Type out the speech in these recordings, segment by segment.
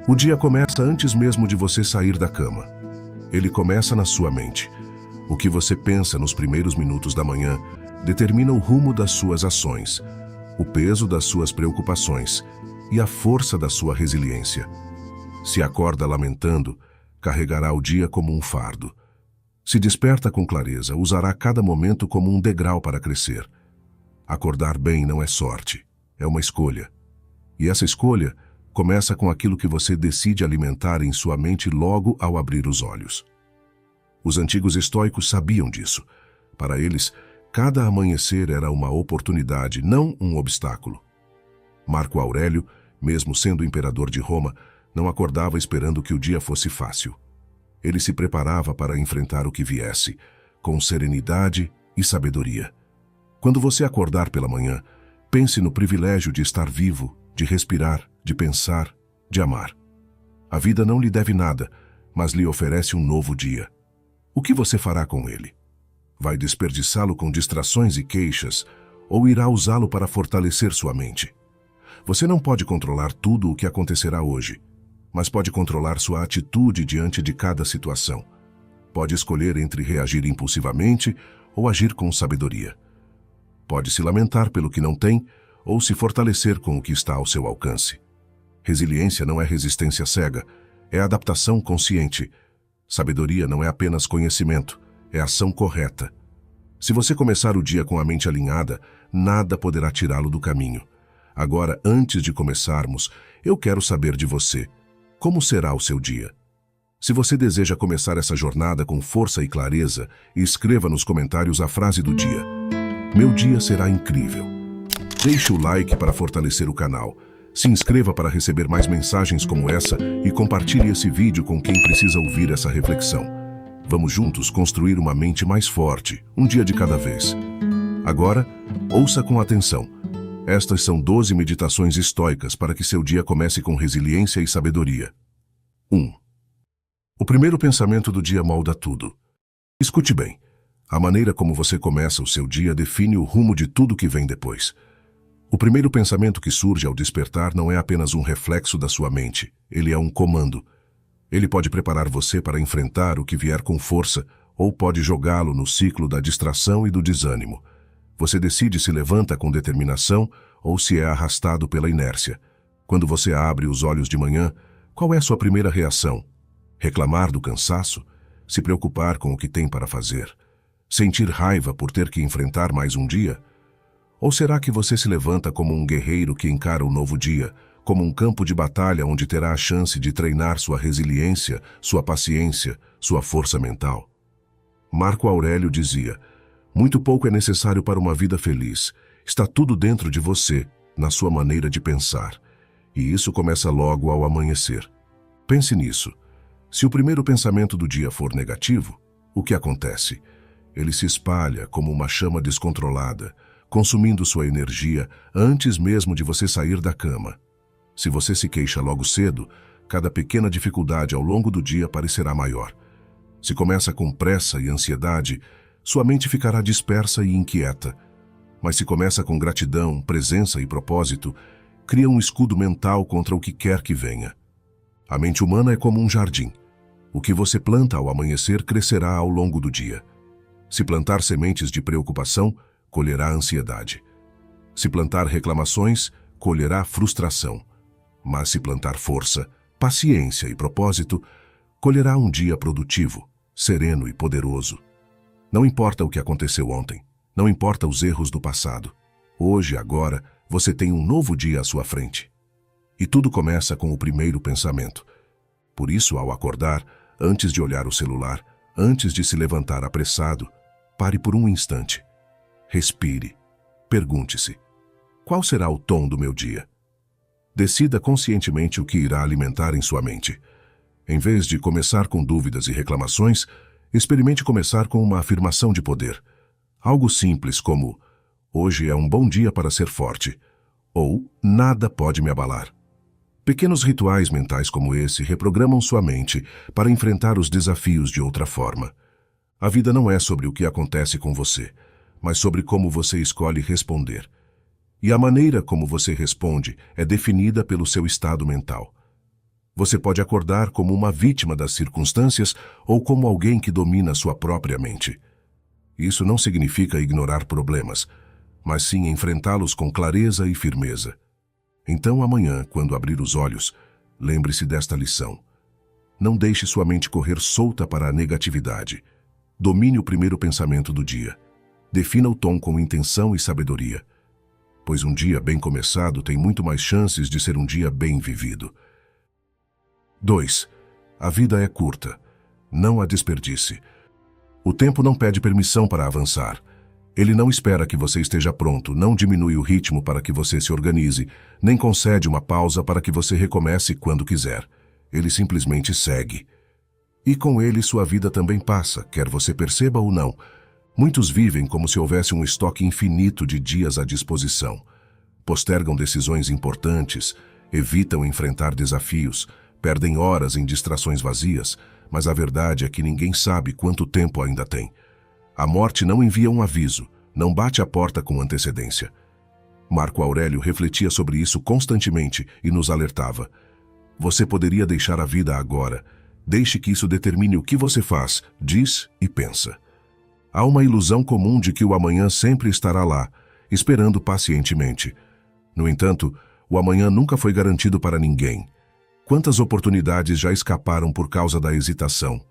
O dia começa antes mesmo de você sair da cama. Ele começa na sua mente. O que você pensa nos primeiros minutos da manhã determina o rumo das suas ações, o peso das suas preocupações e a força da sua resiliência. Se acorda lamentando, carregará o dia como um fardo. Se desperta com clareza, usará cada momento como um degrau para crescer. Acordar bem não é sorte, é uma escolha. E essa escolha começa com aquilo que você decide alimentar em sua mente logo ao abrir os olhos. Os antigos estoicos sabiam disso. Para eles, cada amanhecer era uma oportunidade, não um obstáculo. Marco Aurélio, mesmo sendo imperador de Roma, não acordava esperando que o dia fosse fácil. Ele se preparava para enfrentar o que viesse, com serenidade e sabedoria. Quando você acordar pela manhã, pense no privilégio de estar vivo, de respirar, de pensar, de amar. A vida não lhe deve nada, mas lhe oferece um novo dia. O que você fará com ele? Vai desperdiçá-lo com distrações e queixas, ou irá usá-lo para fortalecer sua mente? Você não pode controlar tudo o que acontecerá hoje, mas pode controlar sua atitude diante de cada situação. Pode escolher entre reagir impulsivamente ou agir com sabedoria. Pode se lamentar pelo que não tem ou se fortalecer com o que está ao seu alcance. Resiliência não é resistência cega, é adaptação consciente. Sabedoria não é apenas conhecimento, é ação correta. Se você começar o dia com a mente alinhada, nada poderá tirá-lo do caminho. Agora, antes de começarmos, eu quero saber de você. Como será o seu dia? Se você deseja começar essa jornada com força e clareza, escreva nos comentários a frase do dia. Meu dia será incrível. Deixe o like para fortalecer o canal. Se inscreva para receber mais mensagens como essa e compartilhe esse vídeo com quem precisa ouvir essa reflexão. Vamos juntos construir uma mente mais forte, um dia de cada vez. Agora, ouça com atenção. Estas são 12 meditações estoicas para que seu dia comece com resiliência e sabedoria. 1. O primeiro pensamento do dia molda tudo. Escute bem. A maneira como você começa o seu dia define o rumo de tudo que vem depois. O primeiro pensamento que surge ao despertar não é apenas um reflexo da sua mente, ele é um comando. Ele pode preparar você para enfrentar o que vier com força ou pode jogá-lo no ciclo da distração e do desânimo. Você decide se levanta com determinação ou se é arrastado pela inércia. Quando você abre os olhos de manhã, qual é a sua primeira reação? Reclamar do cansaço? Se preocupar com o que tem para fazer? Sentir raiva por ter que enfrentar mais um dia? Ou será que você se levanta como um guerreiro que encara um novo dia, como um campo de batalha onde terá a chance de treinar sua resiliência, sua paciência, sua força mental? Marco Aurélio dizia: muito pouco é necessário para uma vida feliz. Está tudo dentro de você, na sua maneira de pensar. E isso começa logo ao amanhecer. Pense nisso. Se o primeiro pensamento do dia for negativo, o que acontece? Ele se espalha como uma chama descontrolada, consumindo sua energia antes mesmo de você sair da cama. Se você se queixa logo cedo, cada pequena dificuldade ao longo do dia parecerá maior. Se começa com pressa e ansiedade, sua mente ficará dispersa e inquieta. Mas se começa com gratidão, presença e propósito, cria um escudo mental contra o que quer que venha. A mente humana é como um jardim. O que você planta ao amanhecer crescerá ao longo do dia. Se plantar sementes de preocupação, colherá ansiedade. Se plantar reclamações, colherá frustração. Mas se plantar força, paciência e propósito, colherá um dia produtivo, sereno e poderoso. Não importa o que aconteceu ontem, não importa os erros do passado. Hoje, agora, você tem um novo dia à sua frente. E tudo começa com o primeiro pensamento. Por isso, ao acordar, antes de olhar o celular, antes de se levantar apressado, pare por um instante. Respire. Pergunte-se: qual será o tom do meu dia? Decida conscientemente o que irá alimentar em sua mente. Em vez de começar com dúvidas e reclamações, experimente começar com uma afirmação de poder. Algo simples como: hoje é um bom dia para ser forte, ou nada pode me abalar. Pequenos rituais mentais como esse reprogramam sua mente para enfrentar os desafios de outra forma. A vida não é sobre o que acontece com você, mas sobre como você escolhe responder. E a maneira como você responde é definida pelo seu estado mental. Você pode acordar como uma vítima das circunstâncias ou como alguém que domina sua própria mente. Isso não significa ignorar problemas, mas sim enfrentá-los com clareza e firmeza. Então amanhã, quando abrir os olhos, lembre-se desta lição. Não deixe sua mente correr solta para a negatividade. Domine o primeiro pensamento do dia. Defina o tom com intenção e sabedoria, pois um dia bem começado tem muito mais chances de ser um dia bem vivido. 2. A vida é curta. Não a desperdice. O tempo não pede permissão para avançar. Ele não espera que você esteja pronto, não diminui o ritmo para que você se organize, nem concede uma pausa para que você recomece quando quiser. Ele simplesmente segue. E com ele sua vida também passa, quer você perceba ou não. Muitos vivem como se houvesse um estoque infinito de dias à disposição. Postergam decisões importantes, evitam enfrentar desafios, perdem horas em distrações vazias, mas a verdade é que ninguém sabe quanto tempo ainda tem. A morte não envia um aviso, não bate a porta com antecedência. Marco Aurélio refletia sobre isso constantemente e nos alertava. Você poderia deixar a vida agora. Deixe que isso determine o que você faz, diz e pensa. Há uma ilusão comum de que o amanhã sempre estará lá, esperando pacientemente. No entanto, o amanhã nunca foi garantido para ninguém. Quantas oportunidades já escaparam por causa da hesitação?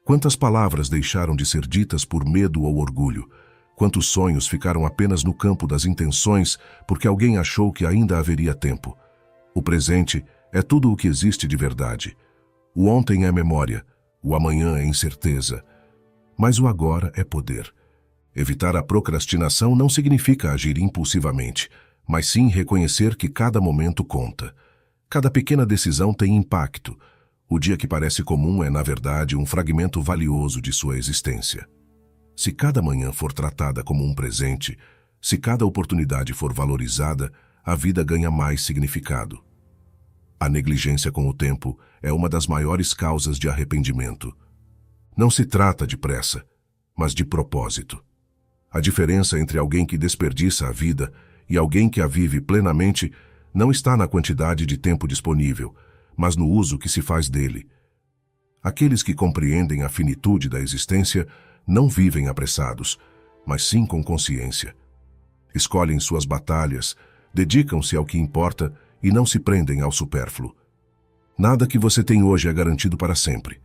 Quantas palavras deixaram de ser ditas por medo ou orgulho? Quantos sonhos ficaram apenas no campo das intenções porque alguém achou que ainda haveria tempo? O presente é tudo o que existe de verdade. O ontem é memória, o amanhã é incerteza. Mas o agora é poder. Evitar a procrastinação não significa agir impulsivamente, mas sim reconhecer que cada momento conta. Cada pequena decisão tem impacto. O dia que parece comum é, na verdade, um fragmento valioso de sua existência. Se cada manhã for tratada como um presente, se cada oportunidade for valorizada, a vida ganha mais significado. A negligência com o tempo é uma das maiores causas de arrependimento. Não se trata de pressa, mas de propósito. A diferença entre alguém que desperdiça a vida e alguém que a vive plenamente não está na quantidade de tempo disponível, mas no uso que se faz dele. Aqueles que compreendem a finitude da existência não vivem apressados, mas sim com consciência. Escolhem suas batalhas, dedicam-se ao que importa e não se prendem ao supérfluo. Nada que você tem hoje é garantido para sempre.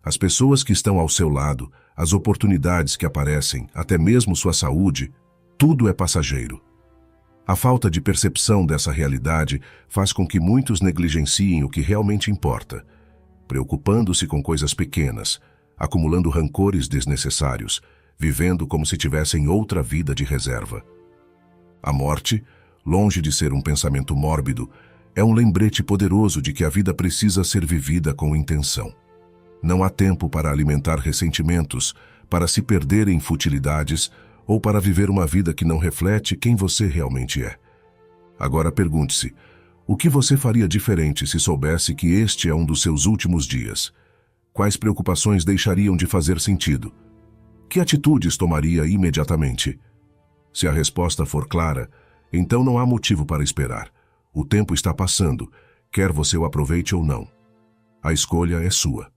As pessoas que estão ao seu lado, as oportunidades que aparecem, até mesmo sua saúde, tudo é passageiro. A falta de percepção dessa realidade faz com que muitos negligenciem o que realmente importa, preocupando-se com coisas pequenas, acumulando rancores desnecessários, vivendo como se tivessem outra vida de reserva. A morte, longe de ser um pensamento mórbido, é um lembrete poderoso de que a vida precisa ser vivida com intenção. Não há tempo para alimentar ressentimentos, para se perder em futilidades ou para viver uma vida que não reflete quem você realmente é. Agora pergunte-se, o que você faria diferente se soubesse que este é um dos seus últimos dias? Quais preocupações deixariam de fazer sentido? Que atitudes tomaria imediatamente? Se a resposta for clara, então não há motivo para esperar. O tempo está passando, quer você o aproveite ou não. A escolha é sua.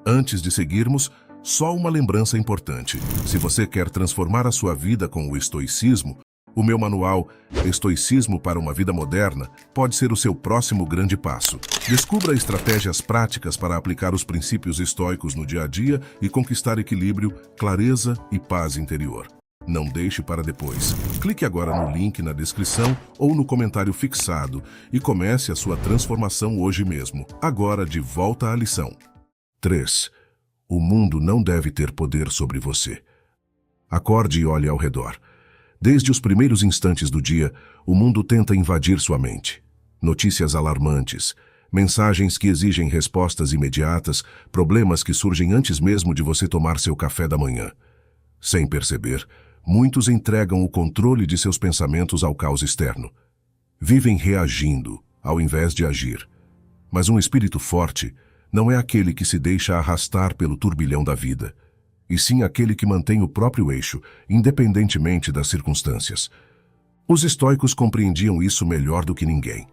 Antes de seguirmos, só uma lembrança importante. Se você quer transformar a sua vida com o estoicismo, o meu manual Estoicismo para uma Vida Moderna pode ser o seu próximo grande passo. Descubra estratégias práticas para aplicar os princípios estoicos no dia a dia e conquistar equilíbrio, clareza e paz interior. Não deixe para depois. Clique agora no link na descrição ou no comentário fixado e comece a sua transformação hoje mesmo. Agora, de volta à lição. 3. O mundo não deve ter poder sobre você. Acorde e olhe ao redor. Desde os primeiros instantes do dia, o mundo tenta invadir sua mente. Notícias alarmantes, mensagens que exigem respostas imediatas, problemas que surgem antes mesmo de você tomar seu café da manhã. Sem perceber, muitos entregam o controle de seus pensamentos ao caos externo. Vivem reagindo, ao invés de agir. Mas um espírito forte não é aquele que se deixa arrastar pelo turbilhão da vida, e sim aquele que mantém o próprio eixo, independentemente das circunstâncias. Os estoicos compreendiam isso melhor do que ninguém.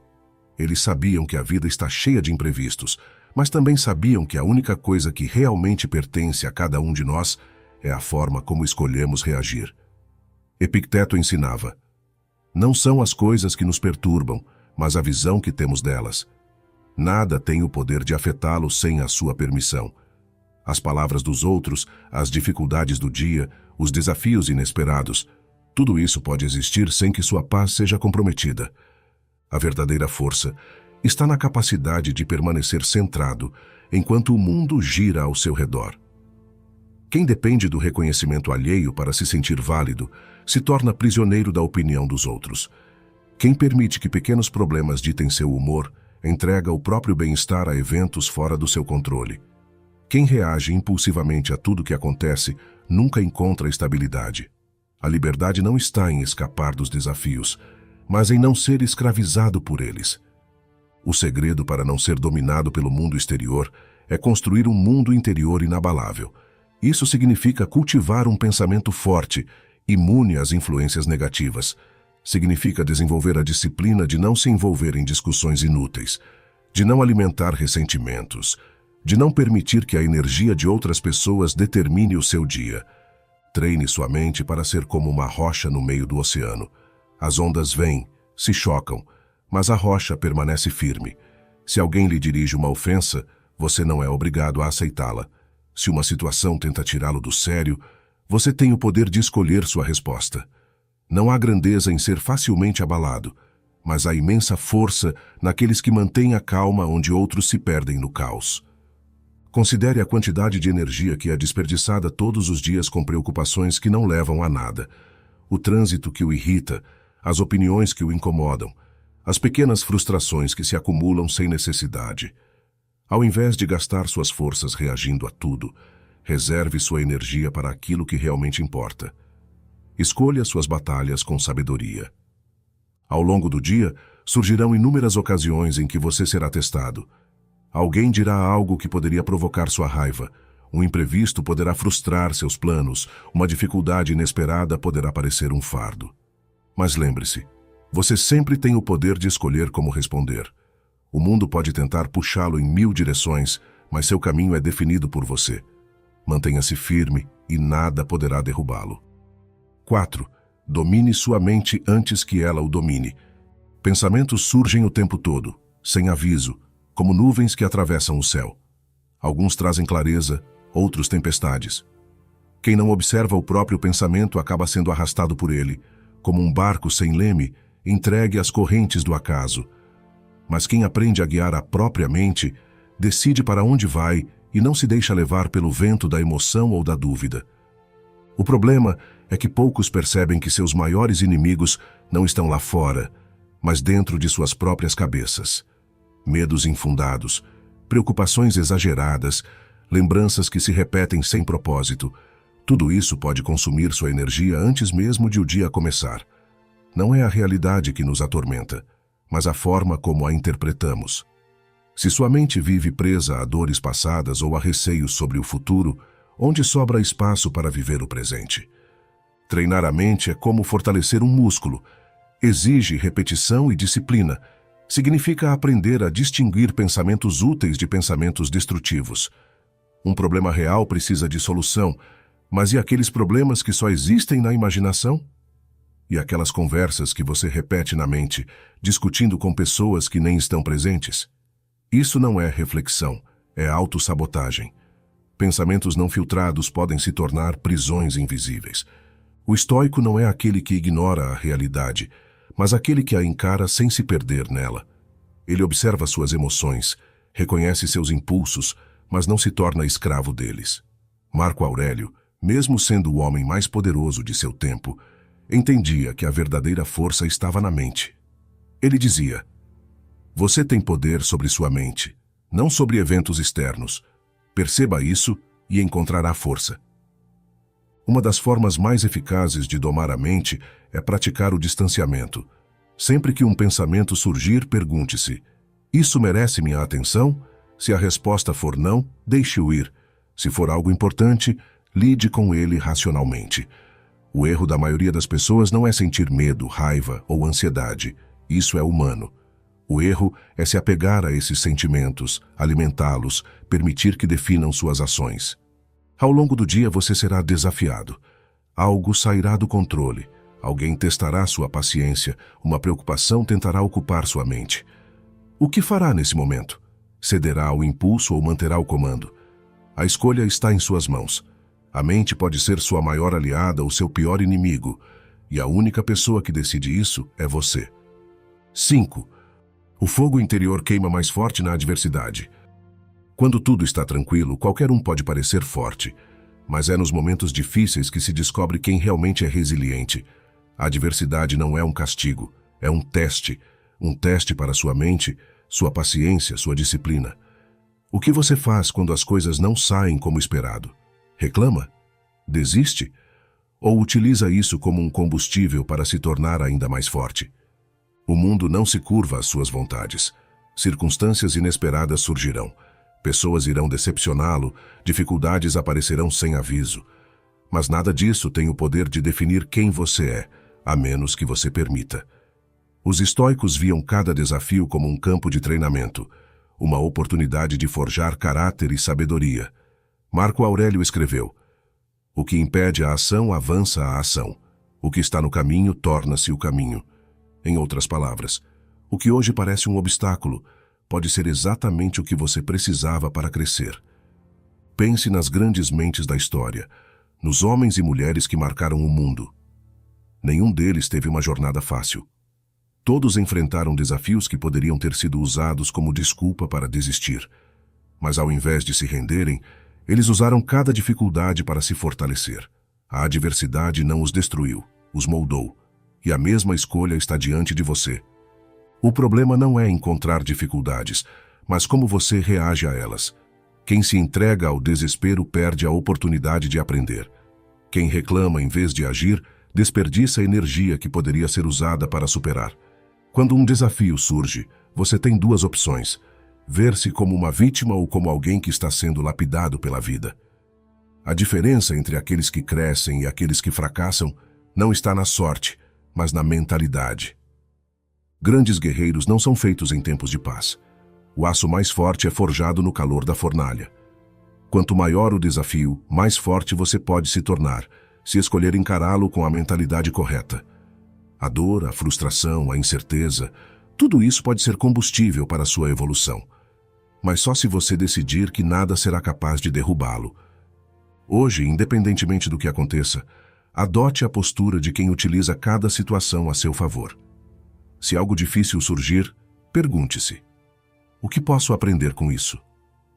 Eles sabiam que a vida está cheia de imprevistos, mas também sabiam que a única coisa que realmente pertence a cada um de nós é a forma como escolhemos reagir. Epicteto ensinava: não são as coisas que nos perturbam, mas a visão que temos delas. Nada tem o poder de afetá-lo sem a sua permissão. As palavras dos outros, as dificuldades do dia, os desafios inesperados, tudo isso pode existir sem que sua paz seja comprometida. A verdadeira força está na capacidade de permanecer centrado enquanto o mundo gira ao seu redor. Quem depende do reconhecimento alheio para se sentir válido se torna prisioneiro da opinião dos outros. Quem permite que pequenos problemas ditem seu humor entrega o próprio bem-estar a eventos fora do seu controle. Quem reage impulsivamente a tudo que acontece nunca encontra estabilidade. A liberdade não está em escapar dos desafios, mas em não ser escravizado por eles. O segredo para não ser dominado pelo mundo exterior é construir um mundo interior inabalável. Isso significa cultivar um pensamento forte, imune às influências negativas. Significa desenvolver a disciplina de não se envolver em discussões inúteis, de não alimentar ressentimentos, de não permitir que a energia de outras pessoas determine o seu dia. Treine sua mente para ser como uma rocha no meio do oceano. As ondas vêm, se chocam, mas a rocha permanece firme. Se alguém lhe dirige uma ofensa, você não é obrigado a aceitá-la. Se uma situação tenta tirá-lo do sério, você tem o poder de escolher sua resposta. Não há grandeza em ser facilmente abalado, mas há imensa força naqueles que mantêm a calma onde outros se perdem no caos. Considere a quantidade de energia que é desperdiçada todos os dias com preocupações que não levam a nada. O trânsito que o irrita, as opiniões que o incomodam, as pequenas frustrações que se acumulam sem necessidade. Ao invés de gastar suas forças reagindo a tudo, reserve sua energia para aquilo que realmente importa. Escolha suas batalhas com sabedoria. Ao longo do dia, surgirão inúmeras ocasiões em que você será testado. Alguém dirá algo que poderia provocar sua raiva. Um imprevisto poderá frustrar seus planos. Uma dificuldade inesperada poderá parecer um fardo. Mas lembre-se, você sempre tem o poder de escolher como responder. O mundo pode tentar puxá-lo em 1000 direções, mas seu caminho é definido por você. Mantenha-se firme e nada poderá derrubá-lo. 4. Domine sua mente antes que ela o domine. Pensamentos surgem o tempo todo, sem aviso, como nuvens que atravessam o céu. Alguns trazem clareza, outros tempestades. Quem não observa o próprio pensamento acaba sendo arrastado por ele, como um barco sem leme, entregue às correntes do acaso. Mas quem aprende a guiar a própria mente, decide para onde vai e não se deixa levar pelo vento da emoção ou da dúvida. O problema é que poucos percebem que seus maiores inimigos não estão lá fora, mas dentro de suas próprias cabeças. Medos infundados, preocupações exageradas, lembranças que se repetem sem propósito, tudo isso pode consumir sua energia antes mesmo de o dia começar. Não é a realidade que nos atormenta, mas a forma como a interpretamos. Se sua mente vive presa a dores passadas ou a receios sobre o futuro, onde sobra espaço para viver o presente? Treinar a mente é como fortalecer um músculo. Exige repetição e disciplina. Significa aprender a distinguir pensamentos úteis de pensamentos destrutivos. Um problema real precisa de solução, mas e aqueles problemas que só existem na imaginação? E aquelas conversas que você repete na mente, discutindo com pessoas que nem estão presentes? Isso não é reflexão, é autossabotagem. Pensamentos não filtrados podem se tornar prisões invisíveis. O estoico não é aquele que ignora a realidade, mas aquele que a encara sem se perder nela. Ele observa suas emoções, reconhece seus impulsos, mas não se torna escravo deles. Marco Aurélio, mesmo sendo o homem mais poderoso de seu tempo, entendia que a verdadeira força estava na mente. Ele dizia: você tem poder sobre sua mente, não sobre eventos externos. Perceba isso e encontrará força. Uma das formas mais eficazes de domar a mente é praticar o distanciamento. Sempre que um pensamento surgir, pergunte-se: isso merece minha atenção? Se a resposta for não, deixe-o ir. Se for algo importante, lide com ele racionalmente. O erro da maioria das pessoas não é sentir medo, raiva ou ansiedade. Isso é humano. O erro é se apegar a esses sentimentos, alimentá-los, permitir que definam suas ações. Ao longo do dia você será desafiado. Algo sairá do controle. Alguém testará sua paciência, uma preocupação tentará ocupar sua mente. O que fará nesse momento? Cederá ao impulso ou manterá o comando? A escolha está em suas mãos. A mente pode ser sua maior aliada ou seu pior inimigo, e a única pessoa que decide isso é você. 5. O fogo interior queima mais forte na adversidade. Quando tudo está tranquilo, qualquer um pode parecer forte, mas é nos momentos difíceis que se descobre quem realmente é resiliente. A adversidade não é um castigo, é um teste para sua mente, sua paciência, sua disciplina. O que você faz quando as coisas não saem como esperado? Reclama? Desiste? Ou utiliza isso como um combustível para se tornar ainda mais forte? O mundo não se curva às suas vontades. Circunstâncias inesperadas surgirão. Pessoas irão decepcioná-lo, dificuldades aparecerão sem aviso. Mas nada disso tem o poder de definir quem você é, a menos que você permita. Os estoicos viam cada desafio como um campo de treinamento, uma oportunidade de forjar caráter e sabedoria. Marco Aurélio escreveu: "O que impede a ação avança a ação. O que está no caminho torna-se o caminho." Em outras palavras, o que hoje parece um obstáculo pode ser exatamente o que você precisava para crescer. Pense nas grandes mentes da história, nos homens e mulheres que marcaram o mundo. Nenhum deles teve uma jornada fácil. Todos enfrentaram desafios que poderiam ter sido usados como desculpa para desistir. Mas ao invés de se renderem, eles usaram cada dificuldade para se fortalecer. A adversidade não os destruiu, os moldou. E a mesma escolha está diante de você. O problema não é encontrar dificuldades, mas como você reage a elas. Quem se entrega ao desespero perde a oportunidade de aprender. Quem reclama em vez de agir, desperdiça energia que poderia ser usada para superar. Quando um desafio surge, você tem duas opções: ver-se como uma vítima ou como alguém que está sendo lapidado pela vida. A diferença entre aqueles que crescem e aqueles que fracassam não está na sorte, mas na mentalidade. Grandes guerreiros não são feitos em tempos de paz. O aço mais forte é forjado no calor da fornalha. Quanto maior o desafio, mais forte você pode se tornar, se escolher encará-lo com a mentalidade correta. A dor, a frustração, a incerteza, tudo isso pode ser combustível para a sua evolução. Mas só se você decidir que nada será capaz de derrubá-lo. Hoje, independentemente do que aconteça, adote a postura de quem utiliza cada situação a seu favor. Se algo difícil surgir, pergunte-se: o que posso aprender com isso?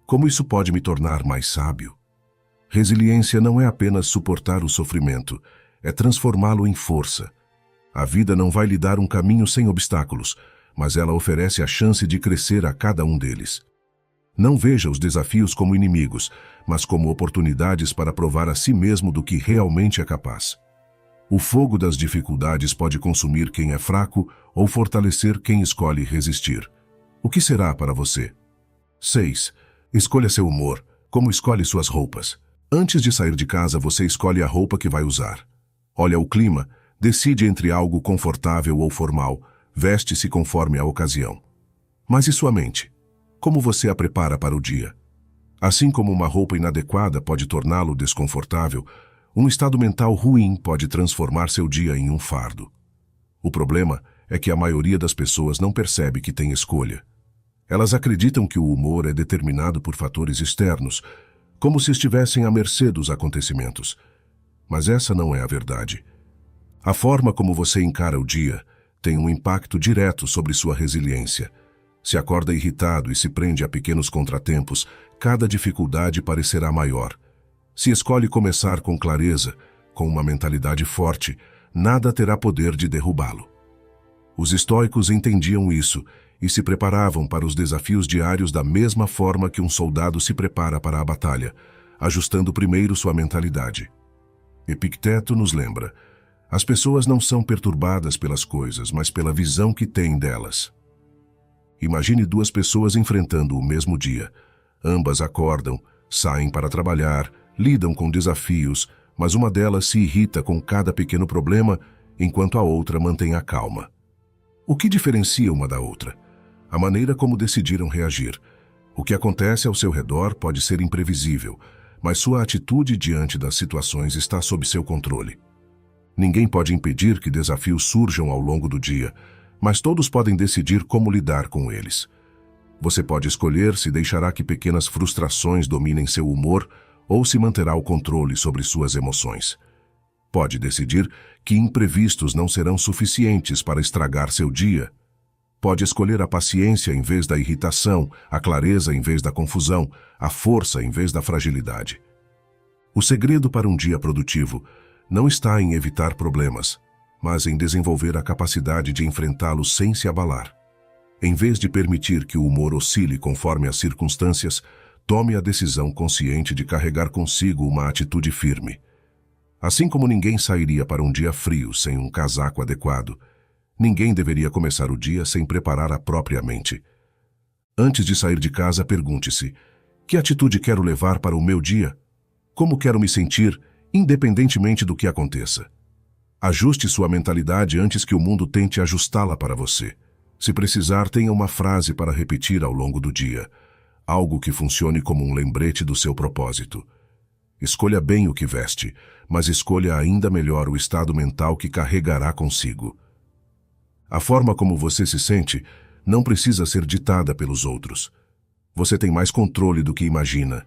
Como isso pode me tornar mais sábio? Resiliência não é apenas suportar o sofrimento, é transformá-lo em força. A vida não vai lhe dar um caminho sem obstáculos, mas ela oferece a chance de crescer a cada um deles. Não veja os desafios como inimigos, mas como oportunidades para provar a si mesmo do que realmente é capaz. O fogo das dificuldades pode consumir quem é fraco ou fortalecer quem escolhe resistir. O que será para você? 6. Escolha seu humor, como escolhe suas roupas. Antes de sair de casa, você escolhe a roupa que vai usar. Olha o clima, decide entre algo confortável ou formal, veste-se conforme a ocasião. Mas e sua mente? Como você a prepara para o dia? Assim como uma roupa inadequada pode torná-lo desconfortável, um estado mental ruim pode transformar seu dia em um fardo. O problema é que a maioria das pessoas não percebe que tem escolha. Elas acreditam que o humor é determinado por fatores externos, como se estivessem à mercê dos acontecimentos. Mas essa não é a verdade. A forma como você encara o dia tem um impacto direto sobre sua resiliência. Se acorda irritado e se prende a pequenos contratempos, cada dificuldade parecerá maior. Se escolhe começar com clareza, com uma mentalidade forte, nada terá poder de derrubá-lo. Os estoicos entendiam isso e se preparavam para os desafios diários da mesma forma que um soldado se prepara para a batalha, ajustando primeiro sua mentalidade. Epicteto nos lembra: as pessoas não são perturbadas pelas coisas, mas pela visão que têm delas. Imagine duas pessoas enfrentando o mesmo dia. Ambas acordam, saem para trabalhar, lidam com desafios, mas uma delas se irrita com cada pequeno problema, enquanto a outra mantém a calma. O que diferencia uma da outra? a maneira como decidiram reagir. O que acontece ao seu redor pode ser imprevisível, mas sua atitude diante das situações está sob seu controle. Ninguém pode impedir que desafios surjam ao longo do dia, mas todos podem decidir como lidar com eles. Você pode escolher se deixará que pequenas frustrações dominem seu humor ou se manterá o controle sobre suas emoções. Pode decidir que imprevistos não serão suficientes para estragar seu dia. Pode escolher a paciência em vez da irritação, a clareza em vez da confusão, a força em vez da fragilidade. O segredo para um dia produtivo não está em evitar problemas, mas em desenvolver a capacidade de enfrentá-los sem se abalar. Em vez de permitir que o humor oscile conforme as circunstâncias, tome a decisão consciente de carregar consigo uma atitude firme. Assim como ninguém sairia para um dia frio sem um casaco adequado, ninguém deveria começar o dia sem preparar a própria mente. Antes de sair de casa, pergunte-se: que atitude quero levar para o meu dia? Como quero me sentir, independentemente do que aconteça? Ajuste sua mentalidade antes que o mundo tente ajustá-la para você. Se precisar, tenha uma frase para repetir ao longo do dia, algo que funcione como um lembrete do seu propósito. Escolha bem o que veste, mas escolha ainda melhor o estado mental que carregará consigo. A forma como você se sente não precisa ser ditada pelos outros. Você tem mais controle do que imagina.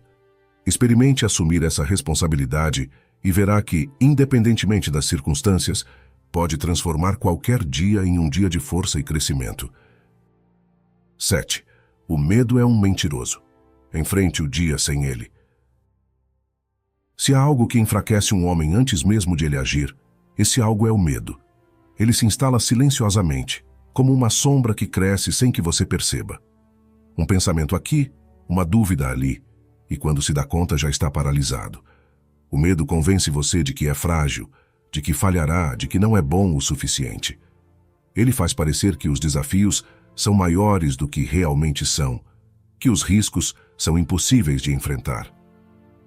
Experimente assumir essa responsabilidade e verá que, independentemente das circunstâncias, pode transformar qualquer dia em um dia de força e crescimento. 7. O medo é um mentiroso. Enfrente o dia sem ele. Se há algo que enfraquece um homem antes mesmo de ele agir, esse algo é o medo. Ele se instala silenciosamente, como uma sombra que cresce sem que você perceba. Um pensamento aqui, uma dúvida ali, e quando se dá conta já está paralisado. O medo convence você de que é frágil, de que falhará, de que não é bom o suficiente. Ele faz parecer que os desafios são maiores do que realmente são, que os riscos são impossíveis de enfrentar.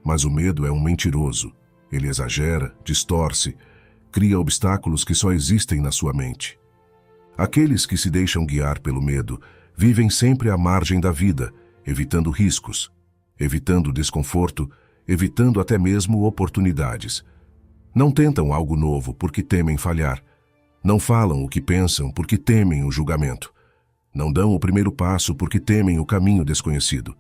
Mas o medo é um mentiroso. Ele exagera, distorce, cria obstáculos que só existem na sua mente. Aqueles que se deixam guiar pelo medo vivem sempre à margem da vida, evitando riscos, evitando desconforto, evitando até mesmo oportunidades. Não tentam algo novo porque temem falhar. Não falam o que pensam porque temem o julgamento. Não dão o primeiro passo porque temem o caminho desconhecido.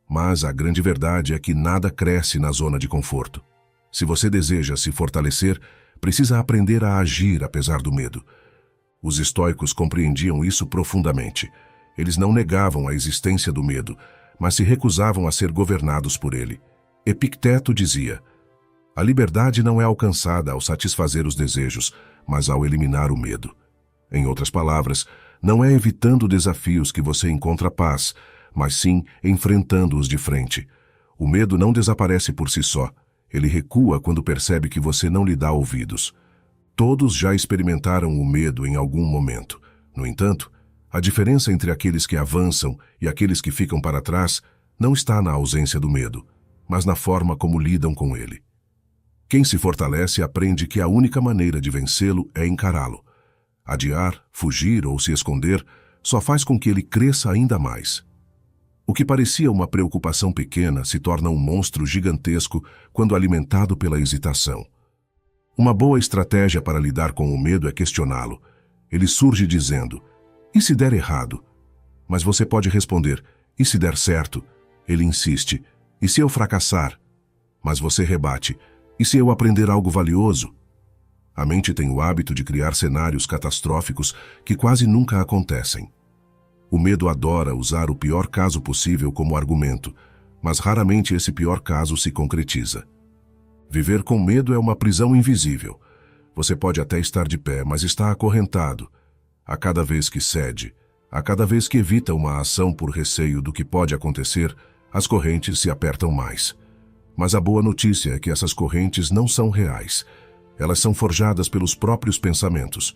Mas a grande verdade é que nada cresce na zona de conforto. Se você deseja se fortalecer, precisa aprender a agir apesar do medo. Os estoicos compreendiam isso profundamente. Eles não negavam a existência do medo, mas se recusavam a ser governados por ele. Epicteto dizia: a liberdade não é alcançada ao satisfazer os desejos, mas ao eliminar o medo. Em outras palavras, não é evitando desafios que você encontra paz, mas sim enfrentando-os de frente. O medo não desaparece por si só. Ele recua quando percebe que você não lhe dá ouvidos. Todos já experimentaram o medo em algum momento. No entanto, a diferença entre aqueles que avançam e aqueles que ficam para trás não está na ausência do medo, mas na forma como lidam com ele. Quem se fortalece aprende que a única maneira de vencê-lo é encará-lo. Adiar, fugir ou se esconder só faz com que ele cresça ainda mais. O que parecia uma preocupação pequena se torna um monstro gigantesco quando alimentado pela hesitação. Uma boa estratégia para lidar com o medo é questioná-lo. Ele surge dizendo: e se der errado? Mas você pode responder: e se der certo? Ele insiste: e se eu fracassar? Mas você rebate: e se eu aprender algo valioso? A mente tem o hábito de criar cenários catastróficos que quase nunca acontecem. O medo adora usar o pior caso possível como argumento, mas raramente esse pior caso se concretiza. Viver com medo é uma prisão invisível. Você pode até estar de pé, mas está acorrentado. A cada vez que cede, a cada vez que evita uma ação por receio do que pode acontecer, as correntes se apertam mais. Mas a boa notícia é que essas correntes não são reais. Elas são forjadas pelos próprios pensamentos,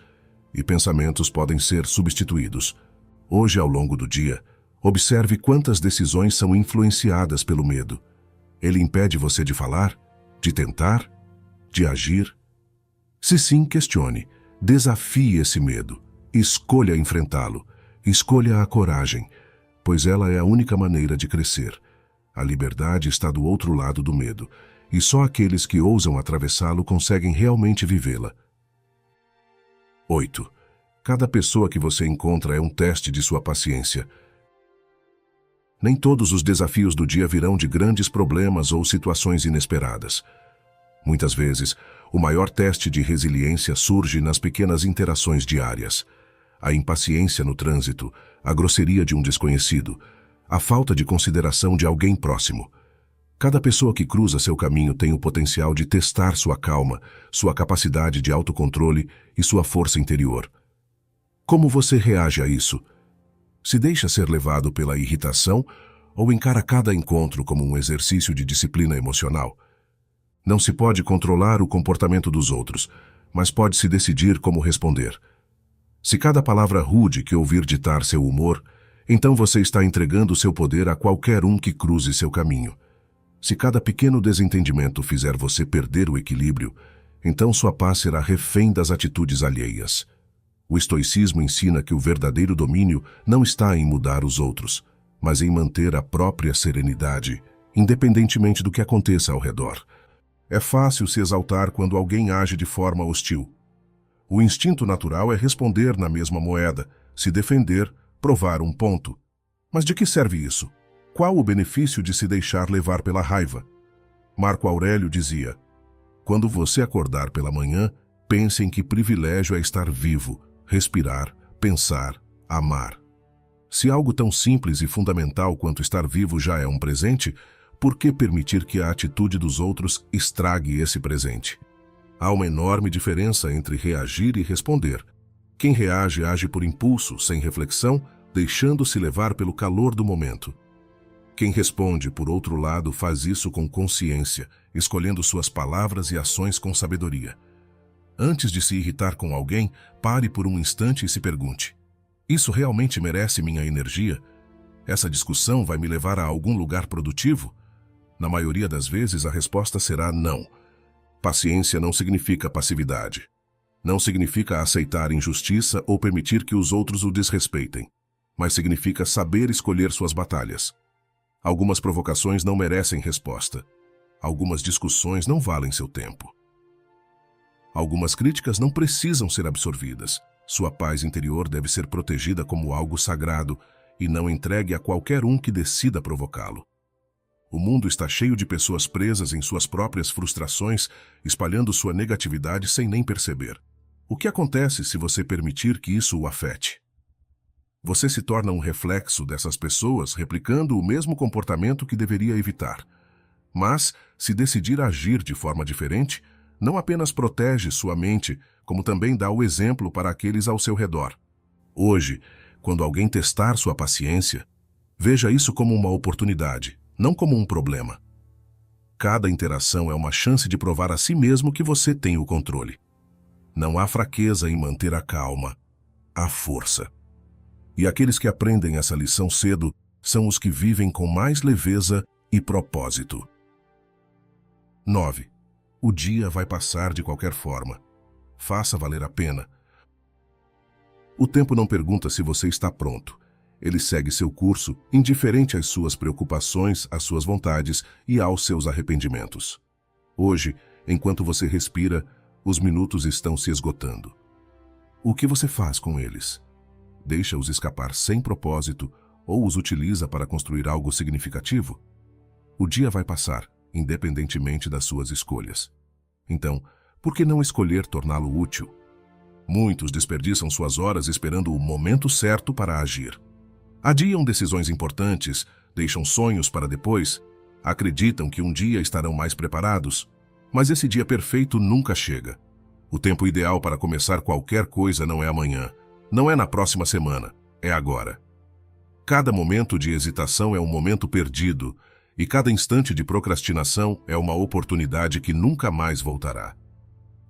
e pensamentos podem ser substituídos. Hoje, ao longo do dia, observe quantas decisões são influenciadas pelo medo. Ele impede você de falar, de tentar, de agir? Se sim, questione. Desafie esse medo. Escolha enfrentá-lo. Escolha a coragem, pois ela é a única maneira de crescer. A liberdade está do outro lado do medo, e só aqueles que ousam atravessá-lo conseguem realmente vivê-la. 8. Cada pessoa que você encontra é um teste de sua paciência. Nem todos os desafios do dia virão de grandes problemas ou situações inesperadas. Muitas vezes, o maior teste de resiliência surge nas pequenas interações diárias. A impaciência no trânsito, a grosseria de um desconhecido, a falta de consideração de alguém próximo. Cada pessoa que cruza seu caminho tem o potencial de testar sua calma, sua capacidade de autocontrole e sua força interior. Como você reage a isso? Se deixa ser levado pela irritação ou encara cada encontro como um exercício de disciplina emocional? Não se pode controlar o comportamento dos outros, mas pode-se decidir como responder. Se cada palavra rude que ouvir ditar seu humor, então você está entregando seu poder a qualquer um que cruze seu caminho. Se cada pequeno desentendimento fizer você perder o equilíbrio, então sua paz será refém das atitudes alheias. O estoicismo ensina que o verdadeiro domínio não está em mudar os outros, mas em manter a própria serenidade, independentemente do que aconteça ao redor. É fácil se exaltar quando alguém age de forma hostil. O instinto natural é responder na mesma moeda, se defender, provar um ponto. Mas de que serve isso? Qual o benefício de se deixar levar pela raiva? Marco Aurélio dizia: quando você acordar pela manhã, pense em que privilégio é estar vivo, respirar, pensar, amar. Se algo tão simples e fundamental quanto estar vivo já é um presente, por que permitir que a atitude dos outros estrague esse presente? Há uma enorme diferença entre reagir e responder. Quem reage age por impulso, sem reflexão, deixando-se levar pelo calor do momento. Quem responde, por outro lado, faz isso com consciência, escolhendo suas palavras e ações com sabedoria. Antes de se irritar com alguém, pare por um instante e se pergunte: isso realmente merece minha energia? Essa discussão vai me levar a algum lugar produtivo? Na maioria das vezes, a resposta será não. Paciência não significa passividade. Não significa aceitar injustiça ou permitir que os outros o desrespeitem, mas significa saber escolher suas batalhas. Algumas provocações não merecem resposta. Algumas discussões não valem seu tempo. Algumas críticas não precisam ser absorvidas. Sua paz interior deve ser protegida como algo sagrado e não entregue a qualquer um que decida provocá-lo. O mundo está cheio de pessoas presas em suas próprias frustrações, espalhando sua negatividade sem nem perceber. O que acontece se você permitir que isso o afete? Você se torna um reflexo dessas pessoas, replicando o mesmo comportamento que deveria evitar. Mas, se decidir agir de forma diferente, não apenas protege sua mente, como também dá o exemplo para aqueles ao seu redor. Hoje, quando alguém testar sua paciência, veja isso como uma oportunidade, não como um problema. Cada interação é uma chance de provar a si mesmo que você tem o controle. Não há fraqueza em manter a calma, há força. E aqueles que aprendem essa lição cedo são os que vivem com mais leveza e propósito. 9. O dia vai passar de qualquer forma. Faça valer a pena. O tempo não pergunta se você está pronto. Ele segue seu curso, indiferente às suas preocupações, às suas vontades e aos seus arrependimentos. Hoje, enquanto você respira, os minutos estão se esgotando. O que você faz com eles? Deixa-os escapar sem propósito ou os utiliza para construir algo significativo? O dia vai passar, independentemente das suas escolhas. Então, por que não escolher torná-lo útil? Muitos desperdiçam suas horas esperando o momento certo para agir. Adiam decisões importantes, deixam sonhos para depois, acreditam que um dia estarão mais preparados, mas esse dia perfeito nunca chega. O tempo ideal para começar qualquer coisa não é amanhã, não é na próxima semana, é agora. Cada momento de hesitação é um momento perdido, e cada instante de procrastinação é uma oportunidade que nunca mais voltará.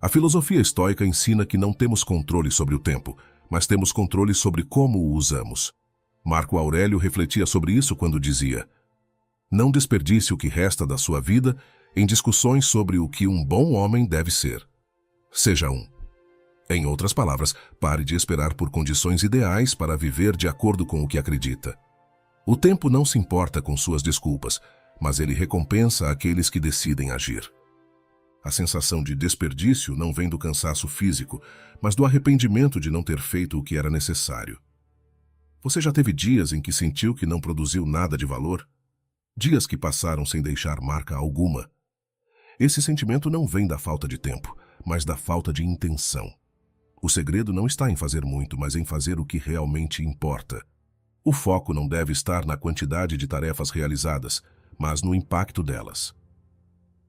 A filosofia estoica ensina que não temos controle sobre o tempo, mas temos controle sobre como o usamos. Marco Aurélio refletia sobre isso quando dizia: não desperdice o que resta da sua vida em discussões sobre o que um bom homem deve ser. Seja um. Em outras palavras, pare de esperar por condições ideais para viver de acordo com o que acredita. O tempo não se importa com suas desculpas, mas ele recompensa aqueles que decidem agir. A sensação de desperdício não vem do cansaço físico, mas do arrependimento de não ter feito o que era necessário. Você já teve dias em que sentiu que não produziu nada de valor? Dias que passaram sem deixar marca alguma? Esse sentimento não vem da falta de tempo, mas da falta de intenção. O segredo não está em fazer muito, mas em fazer o que realmente importa. O foco não deve estar na quantidade de tarefas realizadas, mas no impacto delas.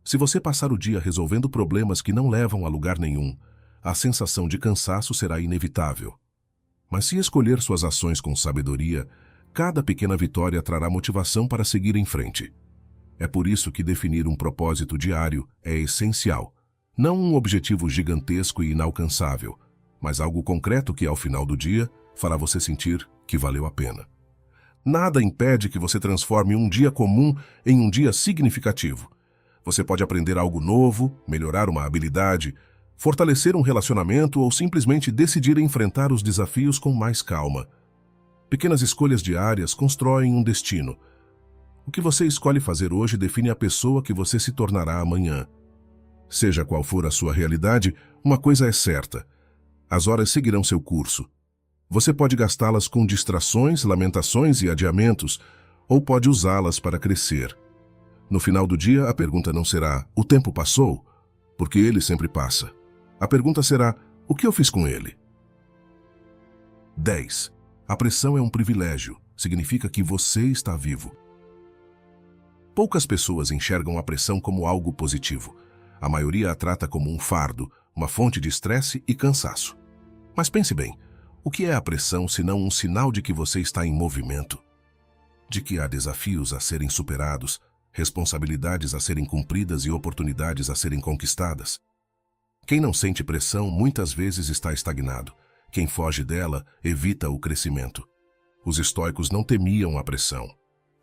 Se você passar o dia resolvendo problemas que não levam a lugar nenhum, a sensação de cansaço será inevitável. Mas se escolher suas ações com sabedoria, cada pequena vitória trará motivação para seguir em frente. É por isso que definir um propósito diário é essencial. Não um objetivo gigantesco e inalcançável, mas algo concreto que, ao final do dia, fará você sentir que valeu a pena. Nada impede que você transforme um dia comum em um dia significativo. Você pode aprender algo novo, melhorar uma habilidade, fortalecer um relacionamento ou simplesmente decidir enfrentar os desafios com mais calma. Pequenas escolhas diárias constroem um destino. O que você escolhe fazer hoje define a pessoa que você se tornará amanhã. Seja qual for a sua realidade, uma coisa é certa: as horas seguirão seu curso. Você pode gastá-las com distrações, lamentações e adiamentos, ou pode usá-las para crescer. No final do dia, a pergunta não será: o tempo passou? Porque ele sempre passa. A pergunta será: o que eu fiz com ele? 10. A pressão é um privilégio. Significa que você está vivo. Poucas pessoas enxergam a pressão como algo positivo. A maioria a trata como um fardo, uma fonte de estresse e cansaço. Mas pense bem, o que é a pressão senão um sinal de que você está em movimento? De que há desafios a serem superados, responsabilidades a serem cumpridas e oportunidades a serem conquistadas? Quem não sente pressão muitas vezes está estagnado. Quem foge dela evita o crescimento. Os estoicos não temiam a pressão.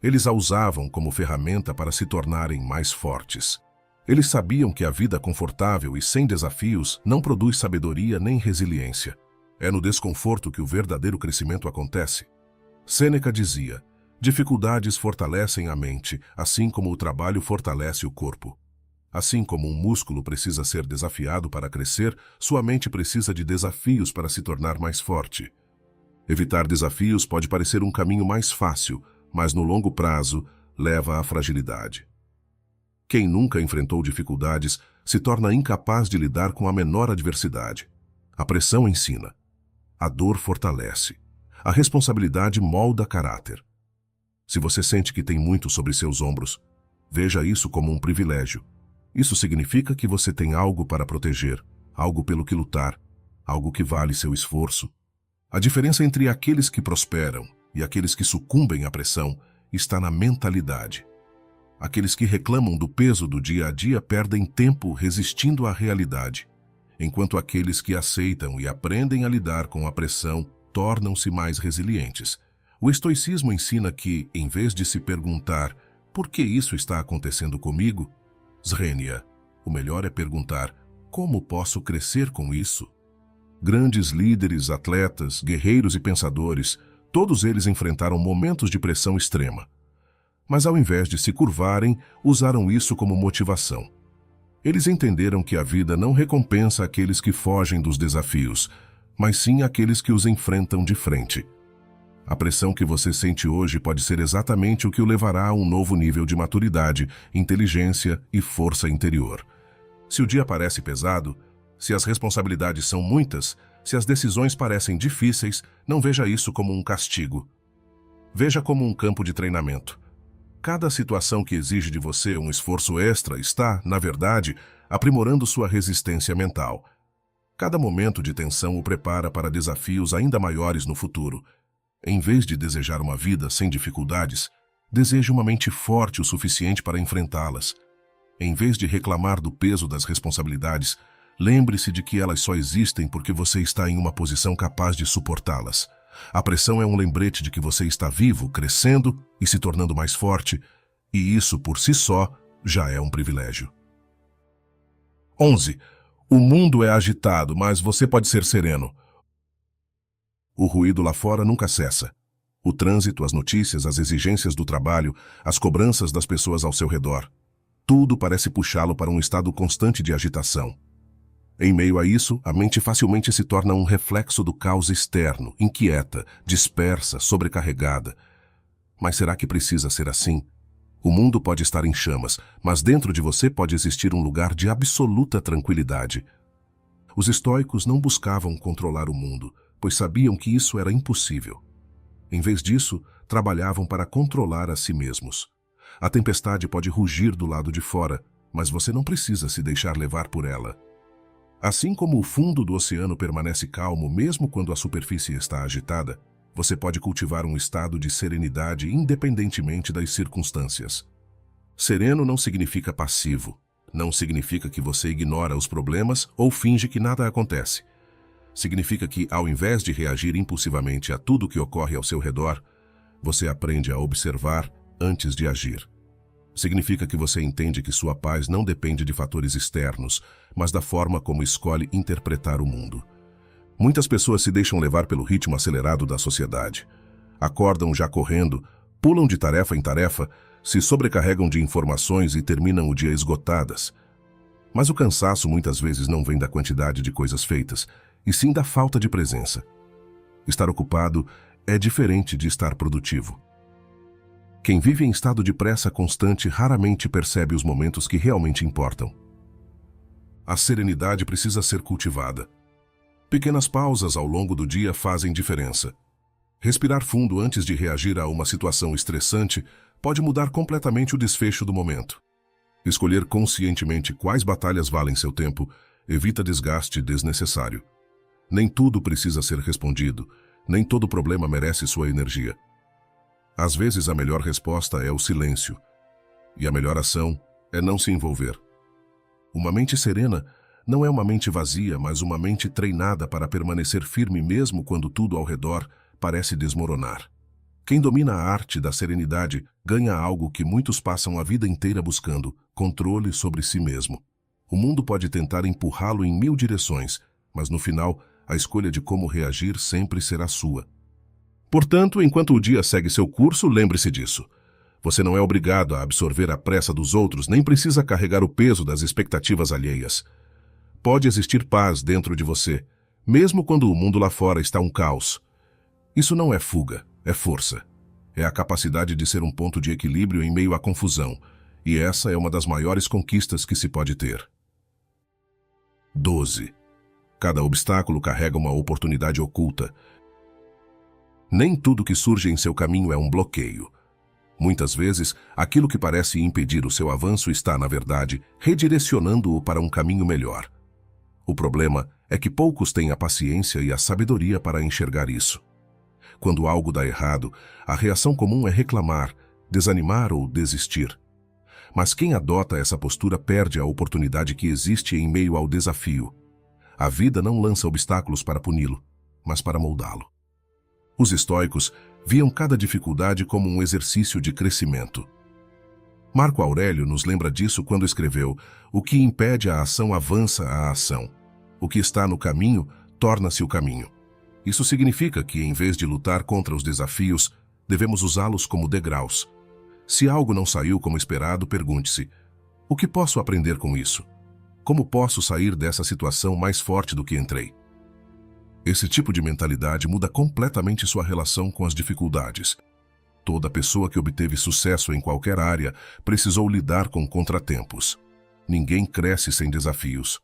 Eles a usavam como ferramenta para se tornarem mais fortes. Eles sabiam que a vida confortável e sem desafios não produz sabedoria nem resiliência. É no desconforto que o verdadeiro crescimento acontece. Sêneca dizia: dificuldades fortalecem a mente, assim como o trabalho fortalece o corpo. Assim como um músculo precisa ser desafiado para crescer, sua mente precisa de desafios para se tornar mais forte. Evitar desafios pode parecer um caminho mais fácil, mas no longo prazo leva à fragilidade. Quem nunca enfrentou dificuldades se torna incapaz de lidar com a menor adversidade. A pressão ensina. A dor fortalece. A responsabilidade molda caráter. Se você sente que tem muito sobre seus ombros, veja isso como um privilégio. Isso significa que você tem algo para proteger, algo pelo que lutar, algo que vale seu esforço. A diferença entre aqueles que prosperam e aqueles que sucumbem à pressão está na mentalidade. Aqueles que reclamam do peso do dia a dia perdem tempo resistindo à realidade, enquanto aqueles que aceitam e aprendem a lidar com a pressão tornam-se mais resilientes. O estoicismo ensina que, em vez de se perguntar por que isso está acontecendo comigo, Srenia, o melhor é perguntar: como posso crescer com isso? Grandes líderes, atletas, guerreiros e pensadores, todos eles enfrentaram momentos de pressão extrema. Mas ao invés de se curvarem, usaram isso como motivação. Eles entenderam que a vida não recompensa aqueles que fogem dos desafios, mas sim aqueles que os enfrentam de frente. A pressão que você sente hoje pode ser exatamente o que o levará a um novo nível de maturidade, inteligência e força interior. Se o dia parece pesado, se as responsabilidades são muitas, se as decisões parecem difíceis, não veja isso como um castigo. Veja como um campo de treinamento. Cada situação que exige de você um esforço extra está, na verdade, aprimorando sua resistência mental. Cada momento de tensão o prepara para desafios ainda maiores no futuro. Em vez de desejar uma vida sem dificuldades, deseje uma mente forte o suficiente para enfrentá-las. Em vez de reclamar do peso das responsabilidades, lembre-se de que elas só existem porque você está em uma posição capaz de suportá-las. A pressão é um lembrete de que você está vivo, crescendo e se tornando mais forte, e isso por si só já é um privilégio. 11. O mundo é agitado, mas você pode ser sereno. O ruído lá fora nunca cessa. O trânsito, as notícias, as exigências do trabalho, as cobranças das pessoas ao seu redor. Tudo parece puxá-lo para um estado constante de agitação. Em meio a isso, a mente facilmente se torna um reflexo do caos externo, inquieta, dispersa, sobrecarregada. Mas será que precisa ser assim? O mundo pode estar em chamas, mas dentro de você pode existir um lugar de absoluta tranquilidade. Os estoicos não buscavam controlar o mundo, pois sabiam que isso era impossível. Em vez disso, trabalhavam para controlar a si mesmos. A tempestade pode rugir do lado de fora, mas você não precisa se deixar levar por ela. Assim como o fundo do oceano permanece calmo mesmo quando a superfície está agitada, você pode cultivar um estado de serenidade independentemente das circunstâncias. Sereno não significa passivo. Não significa que você ignora os problemas ou finge que nada acontece. Significa que, ao invés de reagir impulsivamente a tudo que ocorre ao seu redor, você aprende a observar antes de agir. Significa que você entende que sua paz não depende de fatores externos, mas da forma como escolhe interpretar o mundo. Muitas pessoas se deixam levar pelo ritmo acelerado da sociedade. Acordam já correndo, pulam de tarefa em tarefa, se sobrecarregam de informações e terminam o dia esgotadas. Mas o cansaço muitas vezes não vem da quantidade de coisas feitas, e sim da falta de presença. Estar ocupado é diferente de estar produtivo. Quem vive em estado de pressa constante raramente percebe os momentos que realmente importam. A serenidade precisa ser cultivada. Pequenas pausas ao longo do dia fazem diferença. Respirar fundo antes de reagir a uma situação estressante pode mudar completamente o desfecho do momento. Escolher conscientemente quais batalhas valem seu tempo evita desgaste desnecessário. Nem tudo precisa ser respondido, nem todo problema merece sua energia. Às vezes a melhor resposta é o silêncio, e a melhor ação é não se envolver. Uma mente serena não é uma mente vazia, mas uma mente treinada para permanecer firme mesmo quando tudo ao redor parece desmoronar. Quem domina a arte da serenidade ganha algo que muitos passam a vida inteira buscando: controle sobre si mesmo. O mundo pode tentar empurrá-lo em 1000 direções, mas no final, a escolha de como reagir sempre será sua. Portanto, enquanto o dia segue seu curso, lembre-se disso. Você não é obrigado a absorver a pressa dos outros, nem precisa carregar o peso das expectativas alheias. Pode existir paz dentro de você, mesmo quando o mundo lá fora está um caos. Isso não é fuga, é força. É a capacidade de ser um ponto de equilíbrio em meio à confusão, e essa é uma das maiores conquistas que se pode ter. 12. Cada obstáculo carrega uma oportunidade oculta. Nem tudo que surge em seu caminho é um bloqueio. Muitas vezes, aquilo que parece impedir o seu avanço está, na verdade, redirecionando-o para um caminho melhor. O problema é que poucos têm a paciência e a sabedoria para enxergar isso. Quando algo dá errado, a reação comum é reclamar, desanimar ou desistir. Mas quem adota essa postura perde a oportunidade que existe em meio ao desafio. A vida não lança obstáculos para puni-lo, mas para moldá-lo. Os estoicos viam cada dificuldade como um exercício de crescimento. Marco Aurélio nos lembra disso quando escreveu: "O que impede a ação avança a ação. O que está no caminho torna-se o caminho." Isso significa que, em vez de lutar contra os desafios, devemos usá-los como degraus. Se algo não saiu como esperado, pergunte-se: o que posso aprender com isso? Como posso sair dessa situação mais forte do que entrei? Esse tipo de mentalidade muda completamente sua relação com as dificuldades. Toda pessoa que obteve sucesso em qualquer área precisou lidar com contratempos. Ninguém cresce sem desafios.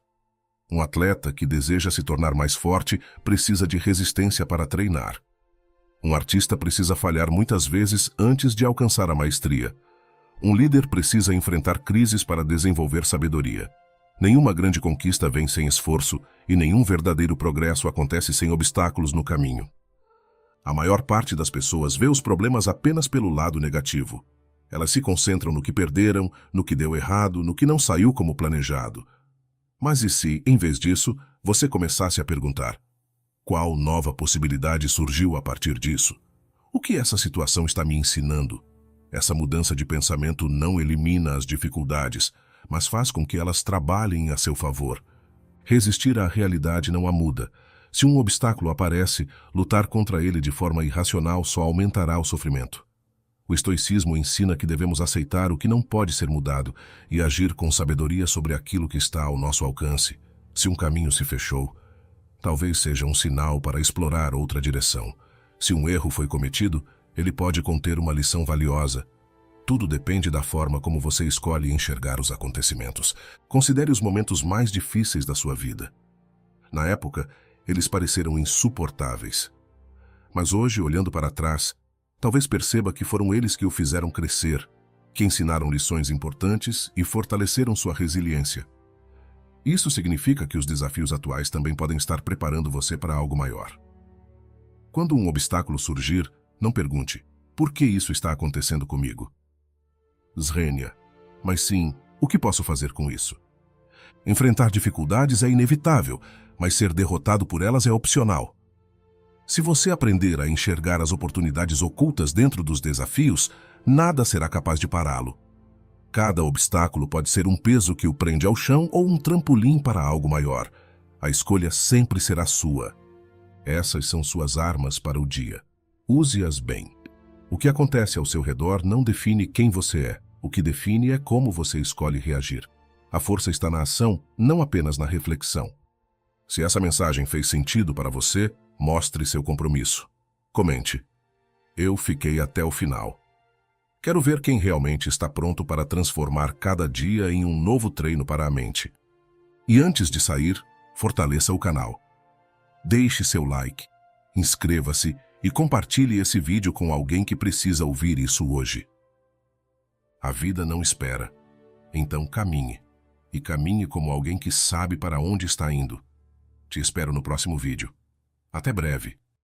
Um atleta que deseja se tornar mais forte precisa de resistência para treinar. Um artista precisa falhar muitas vezes antes de alcançar a maestria. Um líder precisa enfrentar crises para desenvolver sabedoria. Nenhuma grande conquista vem sem esforço e nenhum verdadeiro progresso acontece sem obstáculos no caminho. A maior parte das pessoas vê os problemas apenas pelo lado negativo. Elas se concentram no que perderam, no que deu errado, no que não saiu como planejado. Mas e se, em vez disso, você começasse a perguntar: qual nova possibilidade surgiu a partir disso? O que essa situação está me ensinando? Essa mudança de pensamento não elimina as dificuldades, mas faz com que elas trabalhem a seu favor. Resistir à realidade não a muda. Se um obstáculo aparece, lutar contra ele de forma irracional só aumentará o sofrimento. O estoicismo ensina que devemos aceitar o que não pode ser mudado e agir com sabedoria sobre aquilo que está ao nosso alcance. Se um caminho se fechou, talvez seja um sinal para explorar outra direção. Se um erro foi cometido, ele pode conter uma lição valiosa. Tudo depende da forma como você escolhe enxergar os acontecimentos. Considere os momentos mais difíceis da sua vida. Na época, eles pareceram insuportáveis. Mas hoje, olhando para trás, talvez perceba que foram eles que o fizeram crescer, que ensinaram lições importantes e fortaleceram sua resiliência. Isso significa que os desafios atuais também podem estar preparando você para algo maior. Quando um obstáculo surgir, não pergunte, por que isso está acontecendo comigo? Srenia, mas sim, o que posso fazer com isso? Enfrentar dificuldades é inevitável, mas ser derrotado por elas é opcional. Se você aprender a enxergar as oportunidades ocultas dentro dos desafios, nada será capaz de pará-lo. Cada obstáculo pode ser um peso que o prende ao chão ou um trampolim para algo maior. A escolha sempre será sua. Essas são suas armas para o dia. Use-as bem. O que acontece ao seu redor não define quem você é. O que define é como você escolhe reagir. A força está na ação, não apenas na reflexão. Se essa mensagem fez sentido para você, mostre seu compromisso. Comente. Eu fiquei até o final. Quero ver quem realmente está pronto para transformar cada dia em um novo treino para a mente. E antes de sair, fortaleça o canal. Deixe seu like, inscreva-se e compartilhe esse vídeo com alguém que precisa ouvir isso hoje. A vida não espera. Então caminhe. E caminhe como alguém que sabe para onde está indo. Te espero no próximo vídeo. Até breve.